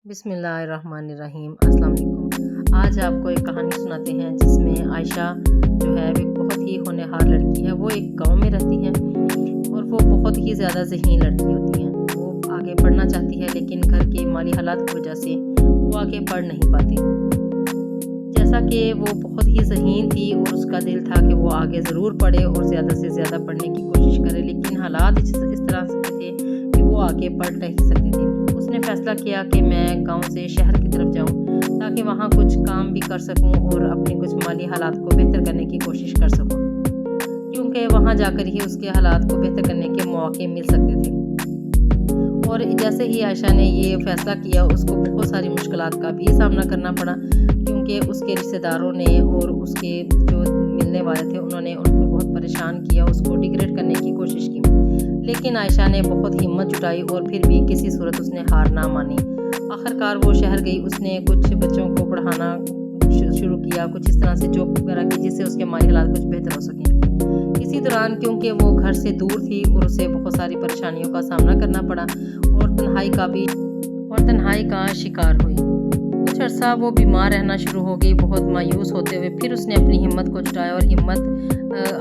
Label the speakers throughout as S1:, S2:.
S1: بسم اللہ الرحمن الرحیم۔ السلام علیکم۔ آج آپ کو ایک کہانی سناتے ہیں جس میں عائشہ جو ہے ایک بہت ہی ہونہار لڑکی ہے۔ وہ ایک گاؤں میں رہتی ہے اور وہ بہت ہی زیادہ ذہین لڑکی ہوتی ہے۔ وہ آگے پڑھنا چاہتی ہے لیکن گھر کے مالی حالات کی وجہ سے وہ آگے پڑھ نہیں پاتی۔ جیسا کہ وہ بہت ہی ذہین تھی اور اس کا دل تھا کہ وہ آگے ضرور پڑھے اور زیادہ سے زیادہ پڑھنے کی کوشش کرے، لیکن حالات اس طرح سے تھے کہ وہ آگے پڑھ نہیں سکتی تھی۔ اس نے فیصلہ کیا کہ میں گاؤں سے شہر کی طرف جاؤں تاکہ وہاں کچھ کام بھی کر سکوں اور اپنے کچھ مالی حالات کو بہتر کرنے کی کوشش کر سکوں، کیونکہ وہاں جا کر ہی اس کے حالات کو بہتر کرنے کے مواقع مل سکتے تھے۔ اور جیسے ہی عائشہ نے یہ فیصلہ کیا، اس کو بہت ساری مشکلات کا بھی سامنا کرنا پڑا، کیونکہ اس کے رشتہ داروں نے اور اس کے جو ملنے والے تھے انہوں نے ان کو بہت پریشان کیا، اس کو ڈیگریڈ کرنے کی کوشش کی، لیکن عائشہ نے بہت ہمت جٹائی اور پھر بھی کسی صورت اس نے ہار نہ مانی۔ آخرکار وہ شہر گئی۔ اس نے کچھ بچوں کو پڑھانا شروع کیا، کچھ اس طرح سے جاب وغیرہ کی جس سے اس کے مالی حالات کچھ بہتر ہو سکیں۔ اسی دوران کیونکہ وہ گھر سے دور تھی اور اسے بہت ساری پریشانیوں کا سامنا کرنا پڑا اور تنہائی کا شکار ہوئی۔ کچھ عرصہ وہ بیمار رہنا شروع ہو گئی، بہت مایوس ہوتے ہوئے۔ پھر اس نے اپنی ہمت کو جٹایا اور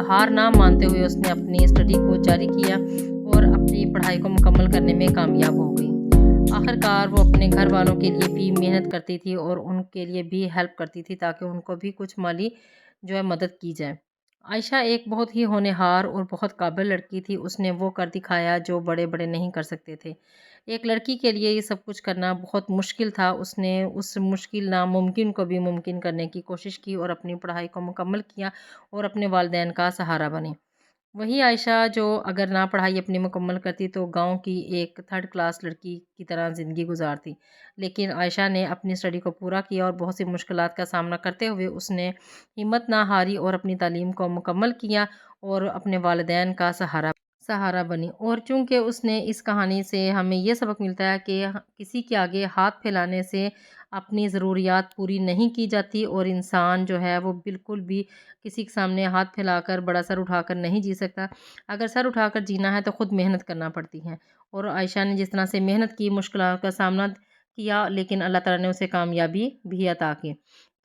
S1: ہار نہ مانتے ہوئے اس نے اپنی اسٹڈی کو جاری کیا اور اپنی پڑھائی کو مکمل کرنے میں کامیاب ہو گئی۔ آخرکار وہ اپنے گھر والوں کے لیے بھی محنت کرتی تھی اور ان کے لیے بھی ہیلپ کرتی تھی تاکہ ان کو بھی کچھ مالی مدد کی جائے۔ عائشہ ایک بہت ہی ہونہار اور بہت قابل لڑکی تھی۔ اس نے وہ کر دکھایا جو بڑے بڑے نہیں کر سکتے تھے۔ ایک لڑکی کے لیے یہ سب کچھ کرنا بہت مشکل تھا۔ اس نے اس مشکل ناممکن کو بھی ممکن کرنے کی کوشش کی اور اپنی پڑھائی کو مکمل کیا اور اپنے والدین کا سہارا بنی۔ وہی عائشہ جو اگر نہ پڑھائی اپنی مکمل کرتی تو گاؤں کی ایک تھرڈ کلاس لڑکی کی طرح زندگی گزارتی، لیکن عائشہ نے اپنی اسٹڈی کو پورا کیا اور بہت سی مشکلات کا سامنا کرتے ہوئے اس نے ہمت نہ ہاری اور اپنی تعلیم کو مکمل کیا اور اپنے والدین کا سہارا بنی۔ اور چونکہ اس نے اس کہانی سے ہمیں یہ سبق ملتا ہے کہ کسی کے آگے ہاتھ پھیلانے سے اپنی ضروریات پوری نہیں کی جاتی اور انسان جو ہے وہ بالکل بھی کسی کے سامنے ہاتھ پھیلا کر بڑا سر اٹھا کر نہیں جی سکتا۔ اگر سر اٹھا کر جینا ہے تو خود محنت کرنا پڑتی ہے، اور عائشہ نے جس طرح سے محنت کی، مشکلات کا سامنا کیا، لیکن اللہ تعالیٰ نے اسے کامیابی بھی عطا کی۔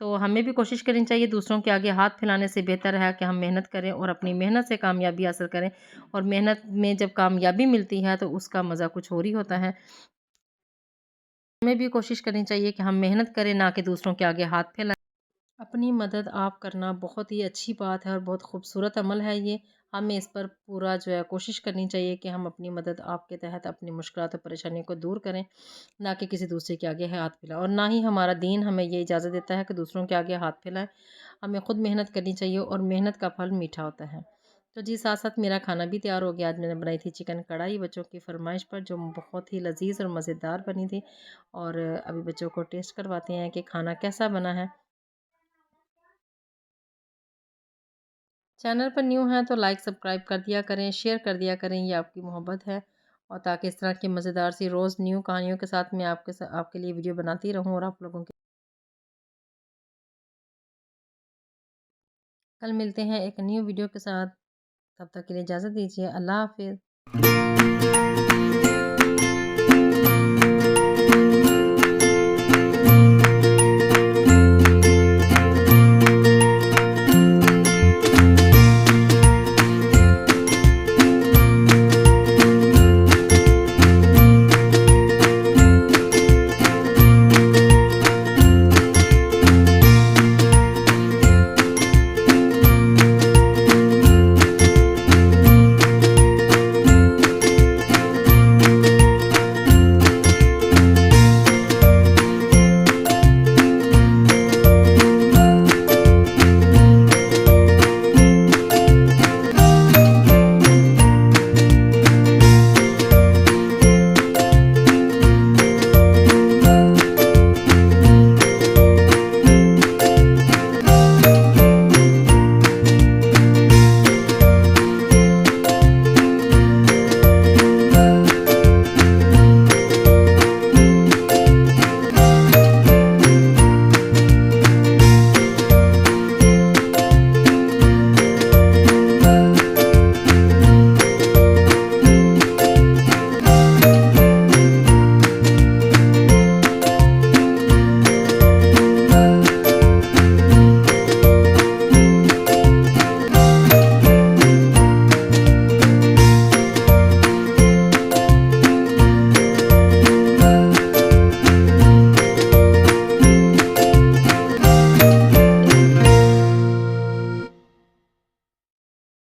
S1: تو ہمیں بھی کوشش کرنی چاہیے، دوسروں کے آگے ہاتھ پھیلانے سے بہتر ہے کہ ہم محنت کریں اور اپنی محنت سے کامیابی حاصل کریں، اور محنت میں جب کامیابی ملتی ہے تو اس کا مزہ کچھ اور ہی ہوتا ہے۔ ہمیں بھی کوشش کرنی چاہیے کہ ہم محنت کریں، نہ کہ دوسروں کے آگے ہاتھ پھیلائیں۔ اپنی مدد آپ کرنا بہت ہی اچھی بات ہے اور بہت خوبصورت عمل ہے یہ۔ ہمیں اس پر پورا کوشش کرنی چاہیے کہ ہم اپنی مدد آپ کے تحت اپنی مشکلات اور پریشانیوں کو دور کریں، نہ کہ کسی دوسرے کے آگے ہاتھ پھیلائیں، اور نہ ہی ہمارا دین ہمیں یہ اجازت دیتا ہے کہ دوسروں کے آگے ہاتھ پھیلائیں۔ ہمیں خود محنت کرنی چاہیے اور محنت کا پھل میٹھا ہوتا ہے۔ تو جی، ساتھ ساتھ میرا کھانا بھی تیار ہو گیا۔ آج میں نے بنائی تھی چکن کڑھائی بچوں کی فرمائش پر، جو بہت ہی لذیذ اور مزیدار بنی تھی، اور ابھی بچوں کو ٹیسٹ کرواتے ہیں کہ کھانا کیسا بنا ہے۔ چینل پر نیو ہیں تو لائک سبسکرائب کر دیا کریں، شیئر کر دیا کریں، یہ آپ کی محبت ہے، اور تاکہ اس طرح کی مزیدار سی روز نیو کہانیوں کے ساتھ میں آپ کے لیے ویڈیو بناتی رہوں اور آپ لوگوں کے کل ملتے ہیں ایک نیو ویڈیو کے ساتھ۔ تب تک کے لیے اجازت دیجیے۔ اللہ حافظ۔